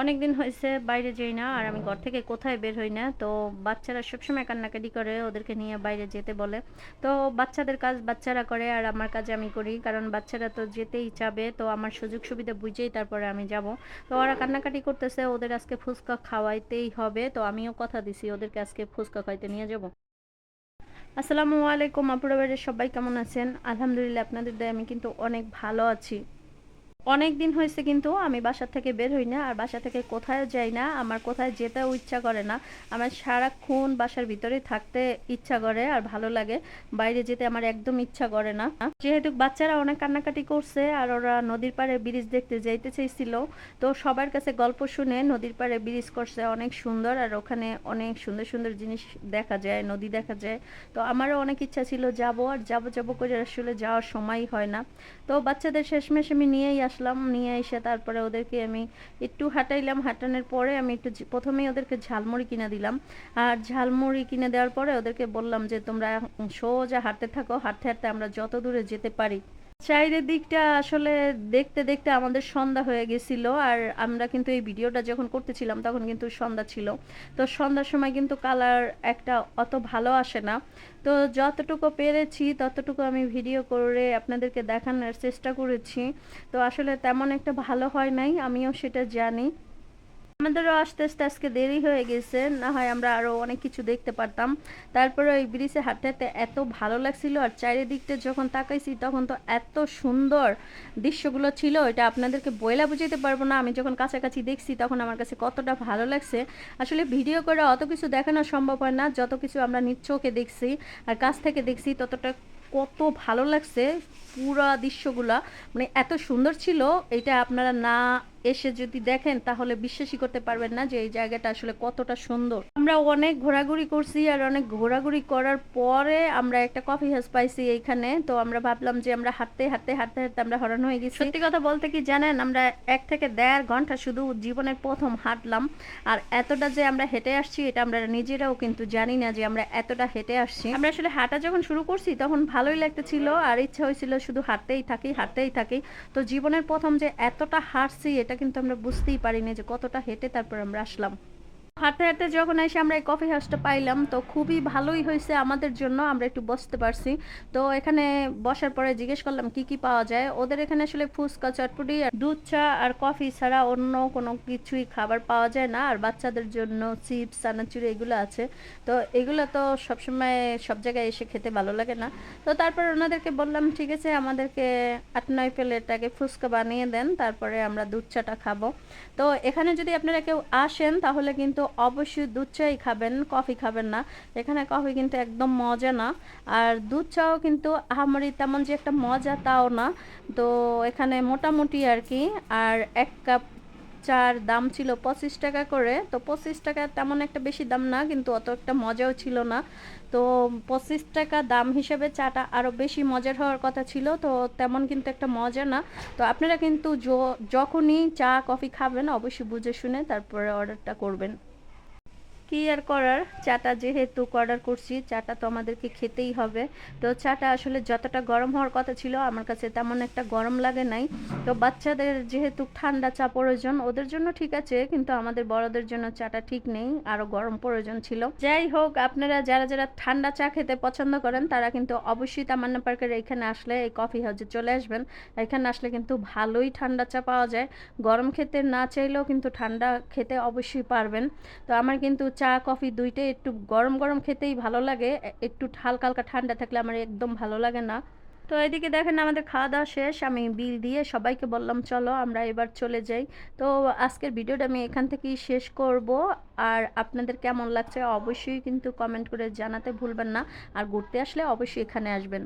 অনেক দিন হয়েছে বাইরে যাই না, আর আমি ঘর থেকে কোথায় বের হই না। তো বাচ্চারা সবসময় কান্নাকাটি করে, ওদেরকে নিয়ে বাইরে যেতে বলে। তো বাচ্চাদের কাজ বাচ্চারা করে আর আমার কাজ আমি করি, কারণ বাচ্চারা তো যেতেই চাবে। তো আমার সুযোগ সুবিধা বুঝেই তারপরে আমি যাব। তো ওরা কান্নাকাটি করতেছে, ওদের আজকে ফুচকা খাওয়াইতেই হবে। তো আমিও কথা দিছি ওদেরকে আজকে ফুচকা খাইতে নিয়ে যাব। আসসালামু আলাইকুম আপুরা, বাড়ির সবাই কেমন আছেন? আলহামদুলিল্লাহ, আপনাদের দয়ায় আমি কিন্তু অনেক ভালো আছি। অনেক দিন হয়েছে কিন্তু আমি বাসা থেকে বের হই না, আর বাসা থেকে কোথায় যাই না। আমার কোথায় যেতেও ইচ্ছা করে না। আমার সারাক্ষণ বাসার ভিতরেই থাকতে ইচ্ছা করে আর ভালো লাগে। বাইরে যেতে আমার একদম ইচ্ছা করে না। যেহেতু বাচ্চারা অনেক কান্নাকাটি করছে আর ওরা নদীর পাড়ে ব্রিজ দেখতে যাইতে চাইছিল, তো সবার কাছে গল্প শুনে নদীর পাড়ে ব্রিজ করছে অনেক সুন্দর, আর ওখানে অনেক সুন্দর সুন্দর জিনিস দেখা যায়, নদী দেখা যায়। তো আমারও অনেক ইচ্ছা ছিল যাব, আর যাব করে আসলে যাওয়ার সময়ই হয় না। তো বাচ্চাদের শেষমেশ আমি নিয়েই আসলাম, নিয়ে এসে তারপরে ওদেরকে আমি একটু হাঁটাইলাম। হাঁটানোর পরে আমি একটু প্রথমেই ওদেরকে ঝালমুড়ি কিনে দিলাম। আর ঝালমুড়ি কিনে দেওয়ার পরে ওদেরকে বললাম যে তোমরা সোজা হাঁটতে থাকো, হাঁটতে হাঁটতে আমরা যত দূরে যেতে পারি। চাইরের দিকটা আসলে দেখতে দেখতে আমাদের সন্ধ্যা হয়ে গেছিল, আর আমরা কিন্তু এই ভিডিওটা যখন করতেছিলাম তখন কিন্তু সন্ধ্যা ছিল। তো সন্ধ্যার সময় কিন্তু কালার একটা অত ভালো আসে না। তো যতটুকু পেরেছি ততটুকু আমি ভিডিও করে আপনাদেরকে দেখানোর চেষ্টা করেছি। তো আসলে তেমন একটা ভালো হয় নাই, আমিও সেটা জানি। আমাদেরও আস্তে আস্তে আজকে দেরি হয়ে গেছে, না হয় আমরা আরো অনেক কিছু দেখতে পারতাম। তারপরে ওই ব্রিজে হাঁটতে হাঁটতে এত ভালো লাগছিল, আর চারিদিকটা যখন তাকাইছি তখন তো এত সুন্দর দৃশ্যগুলো ছিল, এটা আপনাদেরকে বইলা বুঝাইতে পারবো না। আমি যখন কাছাকাছি দেখছি তখন আমার কাছে কতটা ভালো লাগছে। আসলে ভিডিও করে অত কিছু দেখানো সম্ভব হয় না, যত কিছু আমরা নিজ চোখে দেখছি আর কাছ থেকে দেখছি ততটা কত ভালো লাগছে। পুরা দৃশ্যগুলা মানে এত সুন্দর ছিল, এটা আপনারা না এসে যদি দেখেন তাহলে বিশ্বাসই করতে পারবেন না যে এই জায়গাটা আসলে কতটা সুন্দর। আমরা অনেক ঘোরাঘুরি করছি, আর অনেক ঘোরাঘুরি করার পরে আমরা একটা কফি হাউস পাইছি এইখানে। তো আমরা ভাবলাম যে আমরা হাঁটতে হাঁটতে হাঁটতে হাঁটতে আমরা হরণ হয়ে গেছি। সত্যি কথা বলতে কি জানেন, আমরা 1 থেকে 1.5 ঘন্টা শুধু জীবনের প্রথম হাঁটলাম। আর এতটা যে আমরা হেঁটে আসছি এটা আমরা নিজেরাও কিন্তু জানি না যে আমরা এতটা হেঁটে আসছি। আমরা আসলে হাঁটা যখন শুরু করছি তখন ভালোই লাগতেছিল, আর ইচ্ছা হয়েছিল শুধু হাঁটতেই থাকি হাঁটতেই থাকি। তো জীবনের প্রথম যে এতটা হাঁটছি এটা কিন্তু আমরা বুঝতেই পারিনি যে কতটা হেঁটে তারপর আমরা আসলাম। হাঁটতে হাঁটতে যখন এসে আমরা এই কফি হাউসটা পাইলাম, তো খুবই ভালোই হয়েছে আমাদের জন্য, আমরা একটু বসতে পারছি। তো এখানে বসার পরে জিজ্ঞেস করলাম কি কি পাওয়া যায়। ওদের এখানে আসলে ফুচকা, চটপটি আর দুধ চা আর কফি ছাড়া অন্য কোনো কিছুই খাবার পাওয়া যায় না। আর বাচ্চাদের জন্য চিপস, চানাচুর এগুলো আছে। তো এগুলো তো সবসময় সব জায়গায় এসে খেতে ভালো লাগে না। তো তারপর ওনাদেরকে বললাম ঠিক আছে, আমাদেরকে 8-9 প্লেট আগে ফুচকা বানিয়ে দেন, তারপরে আমরা দুধ চাটা খাবো। তো এখানে যদি আপনারা কেউ আসেন তাহলে কিন্তু অবশ্যই দুধ চাই খাবেন, কফি খাবেন না। এখানে কফি কিন্তু একদম মজা না, আর দুধ চাও কিন্তু আহামরি তেমন যে একটা মজা তাও না। তো এখানে মোটামুটি আর কি। আর 1 কাপ চার দাম ছিল 25 টাকা করে। তো 25 টাকা তেমন একটা বেশি দাম না, কিন্তু অত একটা মজাও ছিল না। তো 25 টাকা দাম হিসেবে চাটা আরও বেশি মজার হওয়ার কথা ছিল, তো তেমন কিন্তু একটা মজা না। তো আপনারা কিন্তু যখনই চা কফি খাবেন অবশ্যই বুঝে শুনে তারপরে অর্ডারটা করবেন। কি আর করার, চাটা যেহেতু অর্ডার করছি চাটা তো আমাদেরকে খেতেই হবে। তো চাটা আসলে যতটা গরম হওয়ার কথা ছিল আমার কাছে তেমন একটা গরম লাগে নাই। তো বাচ্চাদের যেহেতু ঠান্ডা চা প্রয়োজন ওদের জন্য ঠিক আছে, কিন্তু আমাদের বড়দের জন্য চাটা ঠিক নেই, আরও গরম প্রয়োজন ছিল। যাই হোক, আপনারা যারা যারা ঠান্ডা চা খেতে পছন্দ করেন তারা কিন্তু অবশ্যই তামান্না পার্কের এখানে আসলে এই কফি হাউসে চলে আসবেন। এখানে আসলে কিন্তু ভালোই ঠান্ডা চা পাওয়া যায়, গরম খেতে না চাইলেও কিন্তু ঠান্ডা খেতে অবশ্যই পারবেন। তো আমার কিন্তু চা কফি দুইটাই একটু গরম গরম খেতেই ভালো লাগে, একটু হালকা হালকা ঠান্ডা থাকলে আমার একদম ভালো লাগে না। তো এদিকে দেখেন আমাদের খাওয়া দাওয়া শেষ, আমি বিল দিয়ে সবাইকে বললাম চলো আমরা এবার চলে যাই। তো আজকের ভিডিওটা আমি এখান থেকেই শেষ করব। আর আপনাদের কেমন লাগছে অবশ্যই কিন্তু কমেন্ট করে জানাতে ভুলবেন না, আর ঘুরতে আসলে অবশ্যই এখানে আসবেন।